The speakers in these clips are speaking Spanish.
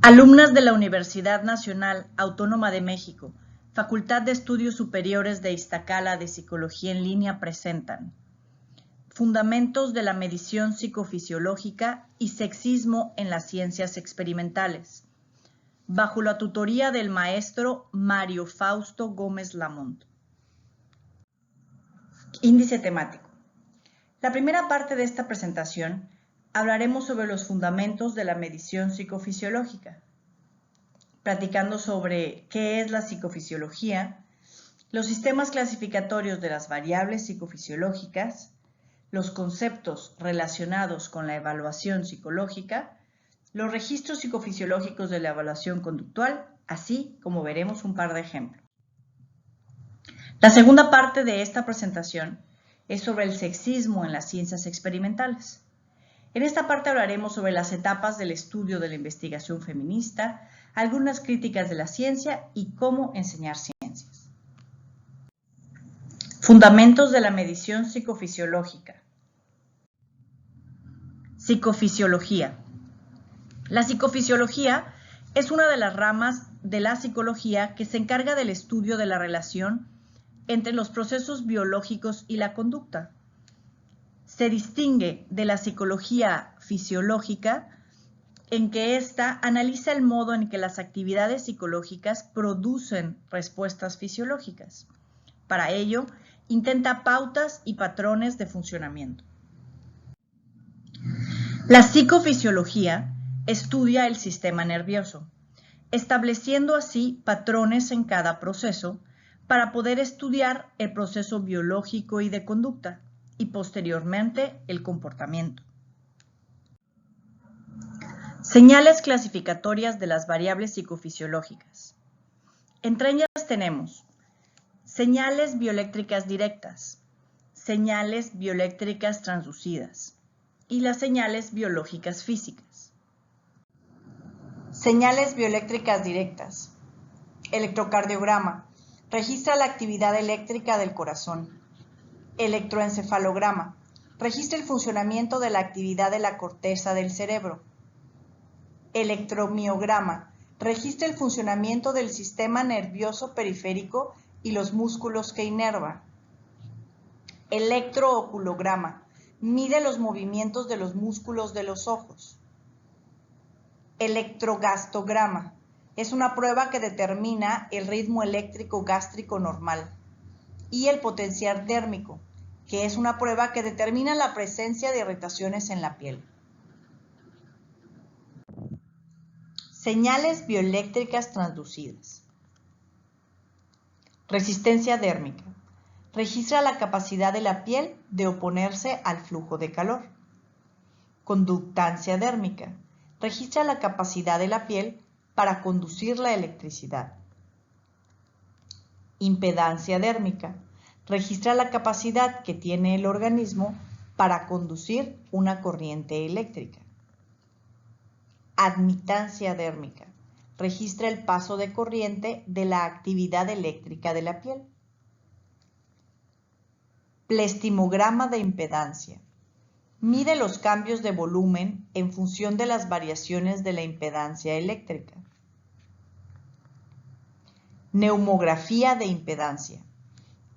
Alumnas de la Universidad Nacional Autónoma de México, Facultad de Estudios Superiores de Iztacala de Psicología en Línea presentan Fundamentos de la Medición Psicofisiológica y Sexismo en las Ciencias Experimentales, bajo la tutoría del maestro Mario Fausto Gómez Lamont. Índice temático. La primera parte de esta presentación hablaremos sobre los fundamentos de la medición psicofisiológica, platicando sobre qué es la psicofisiología, los sistemas clasificatorios de las variables psicofisiológicas, los conceptos relacionados con la evaluación psicológica, los registros psicofisiológicos de la evaluación conductual, así como veremos un par de ejemplos. La segunda parte de esta presentación es sobre el sexismo en las ciencias experimentales. En esta parte hablaremos sobre las etapas del estudio de la investigación feminista, algunas críticas de la ciencia y cómo enseñar ciencias. Fundamentos de la medición psicofisiológica. Psicofisiología. La psicofisiología es una de las ramas de la psicología que se encarga del estudio de la relación entre los procesos biológicos y la conducta. Se distingue de la psicología fisiológica en que ésta analiza el modo en que las actividades psicológicas producen respuestas fisiológicas. Para ello, intenta pautas y patrones de funcionamiento. La psicofisiología estudia el sistema nervioso, estableciendo así patrones en cada proceso para poder estudiar el proceso biológico y de conducta, y posteriormente el comportamiento. Señales clasificatorias de las variables psicofisiológicas. Entre ellas tenemos señales bioeléctricas directas, señales bioeléctricas transducidas y las señales biológicas físicas. Señales bioeléctricas directas. Electrocardiograma. Registra la actividad eléctrica del corazón. Electroencefalograma. Registra el funcionamiento de la actividad de la corteza del cerebro. Electromiograma. Registra el funcionamiento del sistema nervioso periférico y los músculos que inervan. Electrooculograma. Mide los movimientos de los músculos de los ojos. Electrogastograma. Es una prueba que determina el ritmo eléctrico gástrico normal. Y el potencial térmico, que es una prueba que determina la presencia de irritaciones en la piel. Señales bioeléctricas transducidas. Resistencia dérmica. Registra la capacidad de la piel de oponerse al flujo de calor. Conductancia dérmica. Registra la capacidad de la piel para conducir la electricidad. Impedancia dérmica. Registra la capacidad que tiene el organismo para conducir una corriente eléctrica. Admitancia dérmica. Registra el paso de corriente de la actividad eléctrica de la piel. Plestimograma de impedancia. Mide los cambios de volumen en función de las variaciones de la impedancia eléctrica. Neumografía de impedancia.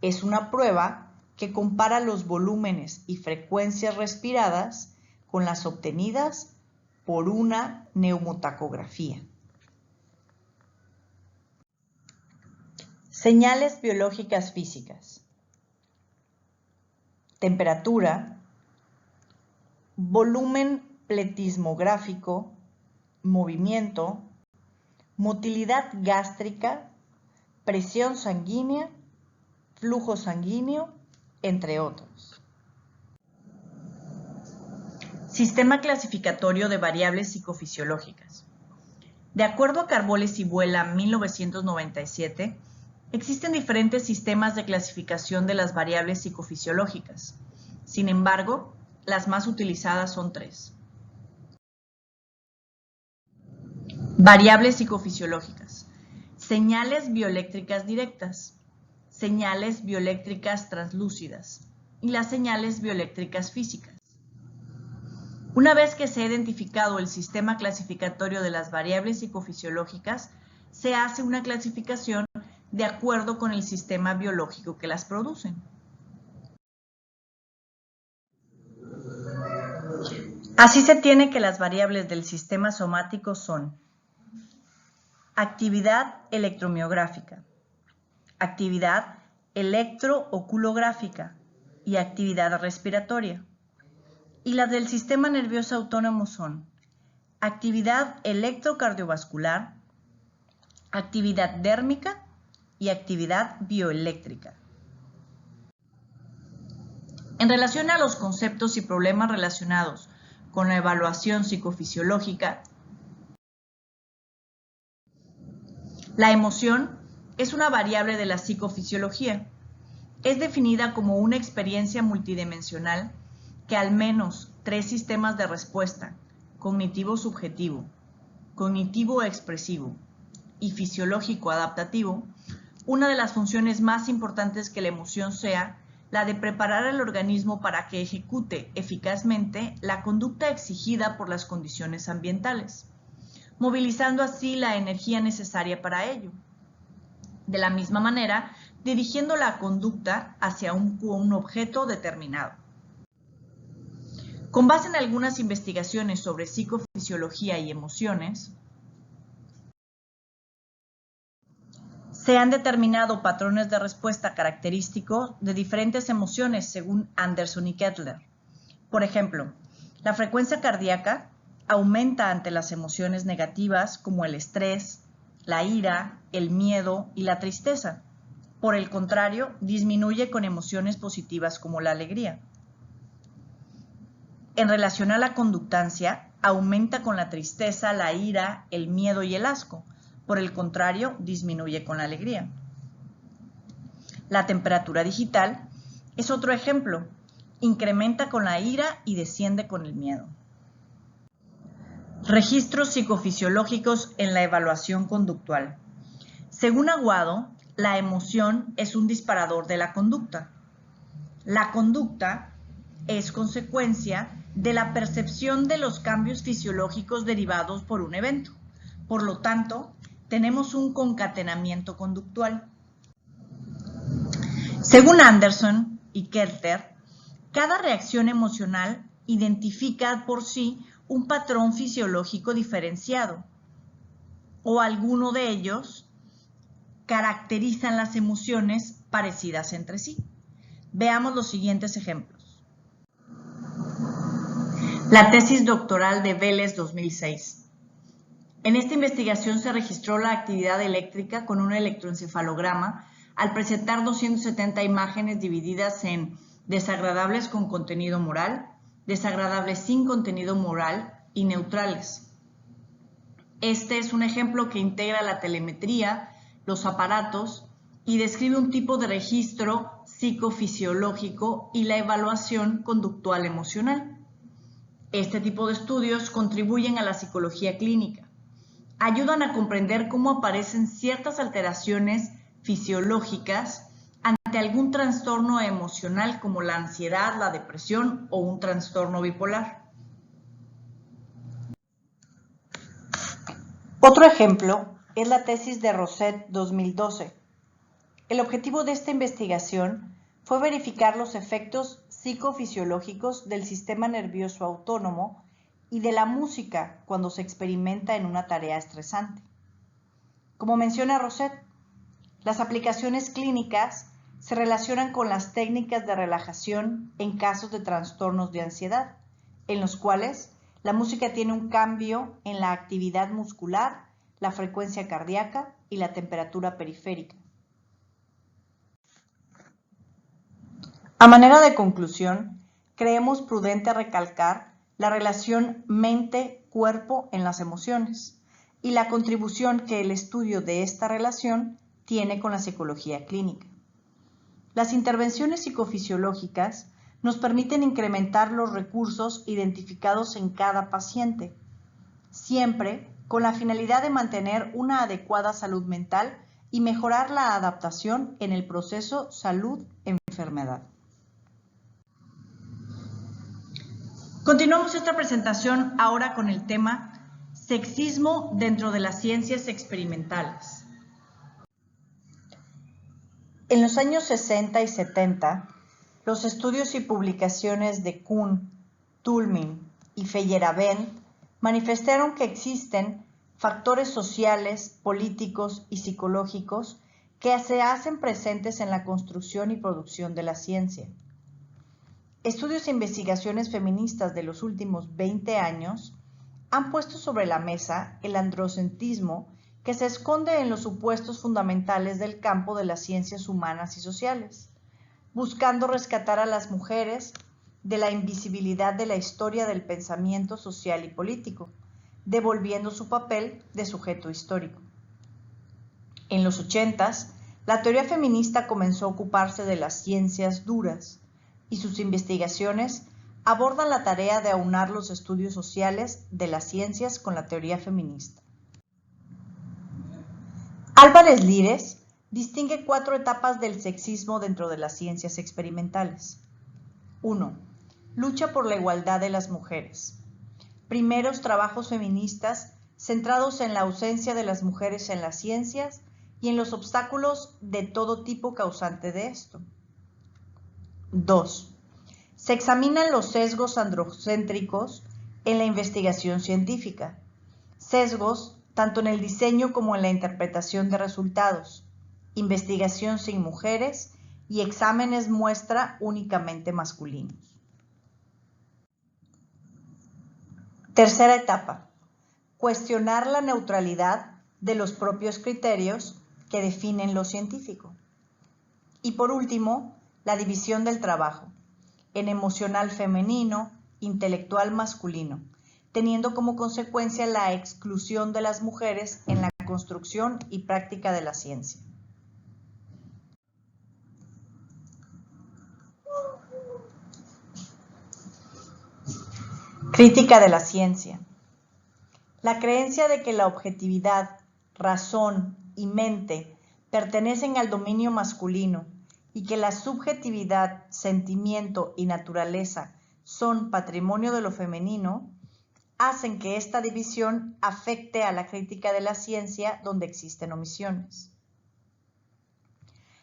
Es una prueba que compara los volúmenes y frecuencias respiradas con las obtenidas por una neumotacografía. Señales biológicas físicas. Temperatura, volumen pletismográfico, movimiento, motilidad gástrica, presión sanguínea, flujo sanguíneo, entre otros. Sistema clasificatorio de variables psicofisiológicas. De acuerdo a Carboles y Buela, 1997, existen diferentes sistemas de clasificación de las variables psicofisiológicas. Sin embargo, las más utilizadas son tres. Variables psicofisiológicas. Señales bioeléctricas directas, señales bioeléctricas translúcidas y las señales bioeléctricas físicas. Una vez que se ha identificado el sistema clasificatorio de las variables psicofisiológicas, se hace una clasificación de acuerdo con el sistema biológico que las producen. Así se tiene que las variables del sistema somático son actividad electromiográfica, actividad electrooculográfica y actividad respiratoria. Y las del sistema nervioso autónomo son actividad electrocardiovascular, actividad dérmica y actividad bioeléctrica. En relación a los conceptos y problemas relacionados con la evaluación psicofisiológica, la emoción es una variable de la psicofisiología. Es definida como una experiencia multidimensional que al menos 3 sistemas de respuesta, cognitivo-subjetivo, cognitivo-expresivo y fisiológico-adaptativo, una de las funciones más importantes que la emoción sea la de preparar al organismo para que ejecute eficazmente la conducta exigida por las condiciones ambientales, movilizando así la energía necesaria para ello. De la misma manera, dirigiendo la conducta hacia un objeto determinado. Con base en algunas investigaciones sobre psicofisiología y emociones, se han determinado patrones de respuesta característicos de diferentes emociones según Anderson y Kettler. Por ejemplo, la frecuencia cardíaca aumenta ante las emociones negativas como el estrés, la ira, el miedo y la tristeza. Por el contrario, disminuye con emociones positivas como la alegría. En relación a la conductancia, aumenta con la tristeza, la ira, el miedo y el asco. Por el contrario, disminuye con la alegría. La temperatura digital es otro ejemplo. Incrementa con la ira y desciende con el miedo. Registros psicofisiológicos en la evaluación conductual. Según Aguado, la emoción es un disparador de la conducta. La conducta es consecuencia de la percepción de los cambios fisiológicos derivados por un evento. Por lo tanto, tenemos un concatenamiento conductual. Según Anderson y Kettler, cada reacción emocional identifica por sí un patrón fisiológico diferenciado, o alguno de ellos caracterizan las emociones parecidas entre sí. Veamos los siguientes ejemplos. La tesis doctoral de Vélez 2006. En esta investigación se registró la actividad eléctrica con un electroencefalograma al presentar 270 imágenes divididas en desagradables con contenido moral, desagradables sin contenido moral y neutrales. Este es un ejemplo que integra la telemetría, los aparatos y describe un tipo de registro psicofisiológico y la evaluación conductual emocional. Este tipo de estudios contribuyen a la psicología clínica. Ayudan a comprender cómo aparecen ciertas alteraciones fisiológicas ante algún trastorno emocional como la ansiedad, la depresión o un trastorno bipolar. Otro ejemplo es la tesis de Rosset 2012. El objetivo de esta investigación fue verificar los efectos psicofisiológicos del sistema nervioso autónomo y de la música cuando se experimenta en una tarea estresante. Como menciona Rosset, las aplicaciones clínicas se relacionan con las técnicas de relajación en casos de trastornos de ansiedad, en los cuales la música tiene un cambio en la actividad muscular, la frecuencia cardíaca y la temperatura periférica. A manera de conclusión, creemos prudente recalcar la relación mente-cuerpo en las emociones y la contribución que el estudio de esta relación tiene con la psicología clínica. Las intervenciones psicofisiológicas nos permiten incrementar los recursos identificados en cada paciente, siempre con la finalidad de mantener una adecuada salud mental y mejorar la adaptación en el proceso salud-enfermedad. Continuamos esta presentación ahora con el tema sexismo dentro de las ciencias experimentales. En los años 60 y 70, los estudios y publicaciones de Kuhn, Toulmin y Feyerabend manifestaron que existen factores sociales, políticos y psicológicos que se hacen presentes en la construcción y producción de la ciencia. Estudios e investigaciones feministas de los últimos 20 años han puesto sobre la mesa el androcentrismo que se esconde en los supuestos fundamentales del campo de las ciencias humanas y sociales, buscando rescatar a las mujeres de la invisibilidad de la historia del pensamiento social y político, devolviendo su papel de sujeto histórico. En los 80s, la teoría feminista comenzó a ocuparse de las ciencias duras, y sus investigaciones abordan la tarea de aunar los estudios sociales de las ciencias con la teoría feminista. Álvarez Lires distingue 4 etapas del sexismo dentro de las ciencias experimentales. 1. Lucha por la igualdad de las mujeres. Primeros trabajos feministas centrados en la ausencia de las mujeres en las ciencias y en los obstáculos de todo tipo causante de esto. 2. Se examinan los sesgos androcéntricos en la investigación científica. Sesgos tanto en el diseño como en la interpretación de resultados. Investigación sin mujeres y exámenes muestra únicamente masculinos. Tercera etapa. Cuestionar la neutralidad de los propios criterios que definen lo científico. Y por último, la división del trabajo en emocional femenino, intelectual masculino, teniendo como consecuencia la exclusión de las mujeres en la construcción y práctica de la ciencia. Crítica de la ciencia. La creencia de que la objetividad, razón y mente pertenecen al dominio masculino y que la subjetividad, sentimiento y naturaleza son patrimonio de lo femenino, hacen que esta división afecte a la crítica de la ciencia donde existen omisiones.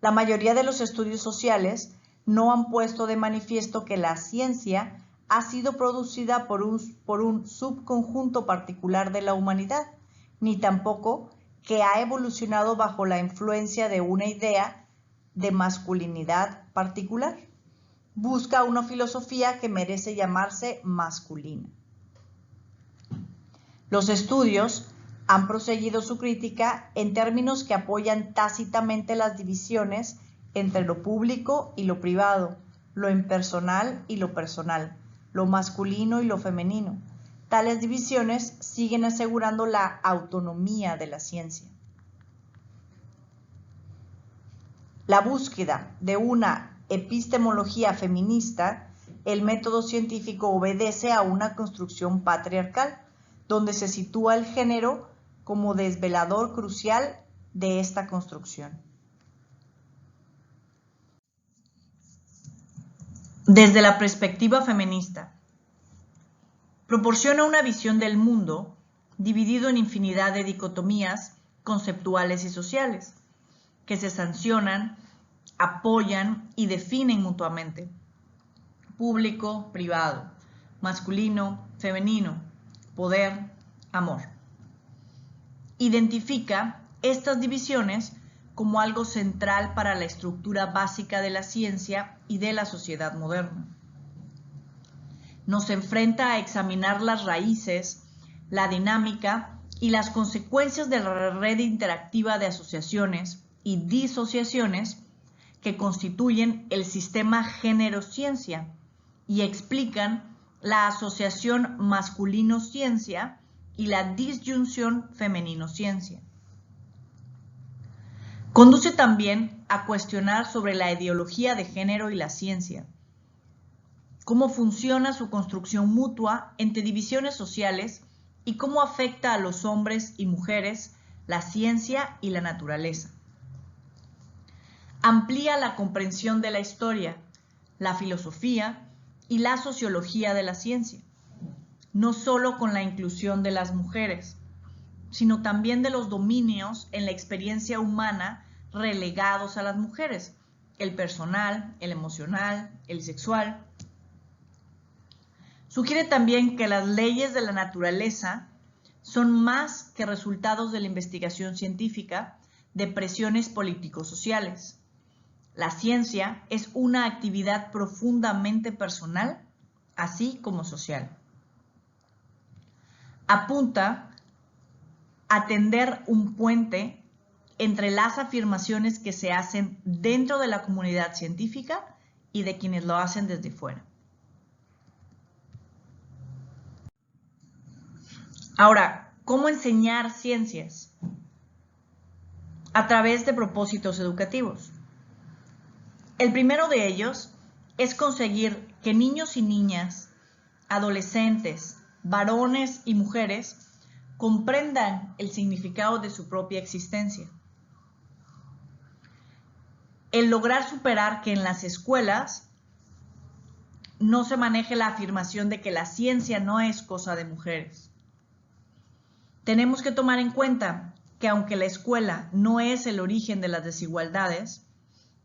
La mayoría de los estudios sociales no han puesto de manifiesto que la ciencia ha sido producida por un subconjunto particular de la humanidad, ni tampoco que ha evolucionado bajo la influencia de una idea de masculinidad particular. Busca una filosofía que merece llamarse masculina. Los estudios han proseguido su crítica en términos que apoyan tácitamente las divisiones entre lo público y lo privado, lo impersonal y lo personal, lo masculino y lo femenino. Tales divisiones siguen asegurando la autonomía de la ciencia. La búsqueda de una epistemología feminista, el método científico obedece a una construcción patriarcal, donde se sitúa el género como desvelador crucial de esta construcción. Desde la perspectiva feminista, proporciona una visión del mundo dividido en infinidad de dicotomías conceptuales y sociales, que se sancionan, apoyan y definen mutuamente. Público, privado, masculino, femenino, poder, amor. Identifica estas divisiones como algo central para la estructura básica de la ciencia y de la sociedad moderna. Nos enfrenta a examinar las raíces, la dinámica y las consecuencias de la red interactiva de asociaciones y disociaciones que constituyen el sistema género-ciencia y explican la asociación masculino-ciencia y la disyunción femenino-ciencia. Conduce también a cuestionar sobre la ideología de género y la ciencia, cómo funciona su construcción mutua entre divisiones sociales y cómo afecta a los hombres y mujeres la ciencia y la naturaleza. Amplía la comprensión de la historia, la filosofía y la sociología de la ciencia, no solo con la inclusión de las mujeres, sino también de los dominios en la experiencia humana relegados a las mujeres, el personal, el emocional, el sexual. Sugiere también que las leyes de la naturaleza son más que resultados de la investigación científica de presiones político-sociales. La ciencia es una actividad profundamente personal, así como social. Apunta a tender un puente entre las afirmaciones que se hacen dentro de la comunidad científica y de quienes lo hacen desde fuera. Ahora, ¿cómo enseñar ciencias? A través de propósitos educativos. El primero de ellos es conseguir que niños y niñas, adolescentes, varones y mujeres comprendan el significado de su propia existencia. El lograr superar que en las escuelas no se maneje la afirmación de que la ciencia no es cosa de mujeres. Tenemos que tomar en cuenta que aunque la escuela no es el origen de las desigualdades,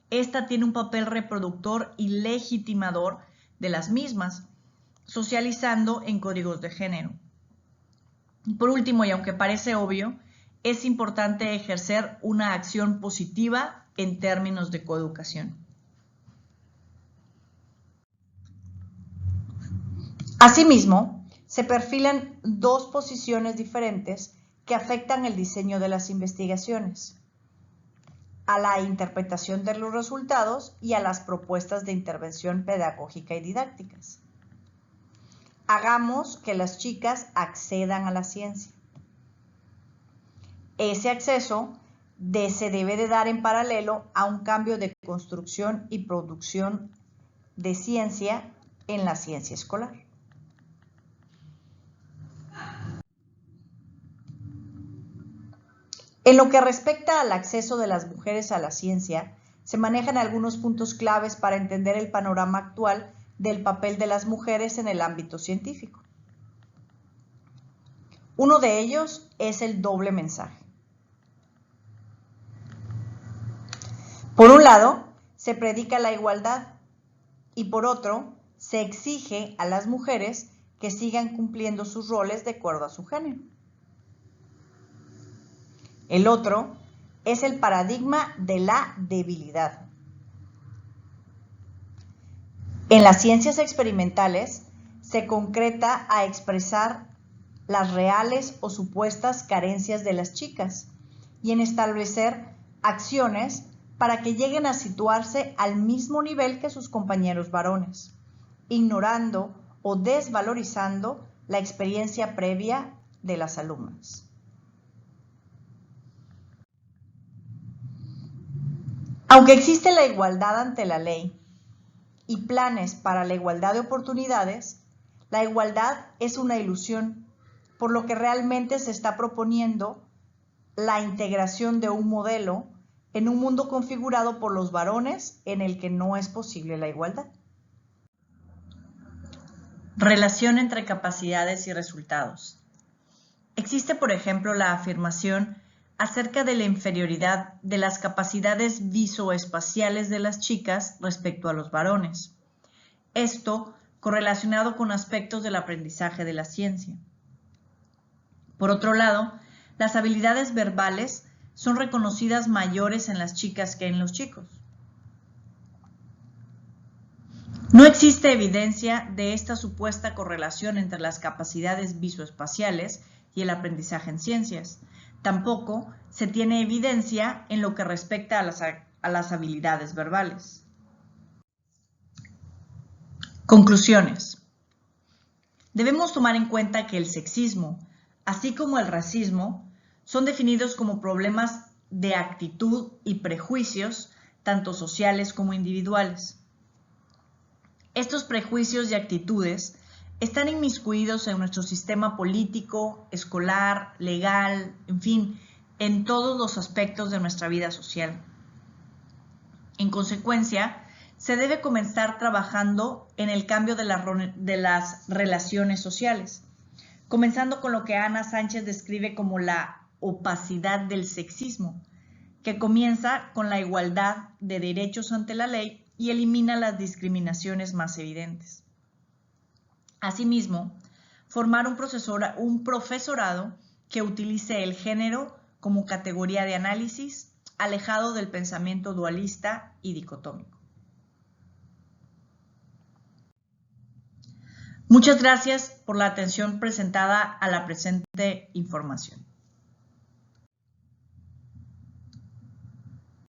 esta tiene un papel reproductor y legitimador de las mismas, socializando en códigos de género. Y por último, y aunque parece obvio, es importante ejercer una acción positiva en términos de coeducación. Asimismo, se perfilan dos posiciones diferentes que afectan el diseño de las investigaciones: a la interpretación de los resultados y a las propuestas de intervención pedagógica y didácticas. Hagamos que las chicas accedan a la ciencia. Ese acceso se debe de dar en paralelo a un cambio de construcción y producción de ciencia en la ciencia escolar. En lo que respecta al acceso de las mujeres a la ciencia, se manejan algunos puntos claves para entender el panorama actual del papel de las mujeres en el ámbito científico. Uno de ellos es el doble mensaje. Por un lado, se predica la igualdad y por otro, se exige a las mujeres que sigan cumpliendo sus roles de acuerdo a su género. El otro es el paradigma de la debilidad. En las ciencias experimentales se concreta a expresar las reales o supuestas carencias de las chicas y en establecer acciones para que lleguen a situarse al mismo nivel que sus compañeros varones, ignorando o desvalorizando la experiencia previa de las alumnas. Aunque existe la igualdad ante la ley y planes para la igualdad de oportunidades, la igualdad es una ilusión, por lo que realmente se está proponiendo la integración de un modelo en un mundo configurado por los varones en el que no es posible la igualdad. Relación entre capacidades y resultados. Existe, por ejemplo, la afirmación acerca de la inferioridad de las capacidades visoespaciales de las chicas respecto a los varones. Esto correlacionado con aspectos del aprendizaje de la ciencia. Por otro lado, las habilidades verbales son reconocidas mayores en las chicas que en los chicos. No existe evidencia de esta supuesta correlación entre las capacidades visoespaciales y el aprendizaje en ciencias. Tampoco se tiene evidencia en lo que respecta a las habilidades verbales. Conclusiones. Debemos tomar en cuenta que el sexismo, así como el racismo, son definidos como problemas de actitud y prejuicios, tanto sociales como individuales. Estos prejuicios y actitudes están inmiscuidos en nuestro sistema político, escolar, legal, en fin, en todos los aspectos de nuestra vida social. En consecuencia, se debe comenzar trabajando en el cambio de las relaciones sociales, comenzando con lo que Ana Sánchez describe como la opacidad del sexismo, que comienza con la igualdad de derechos ante la ley y elimina las discriminaciones más evidentes. Asimismo, formar un profesorado que utilice el género como categoría de análisis, alejado del pensamiento dualista y dicotómico. Muchas gracias por la atención presentada a la presente información.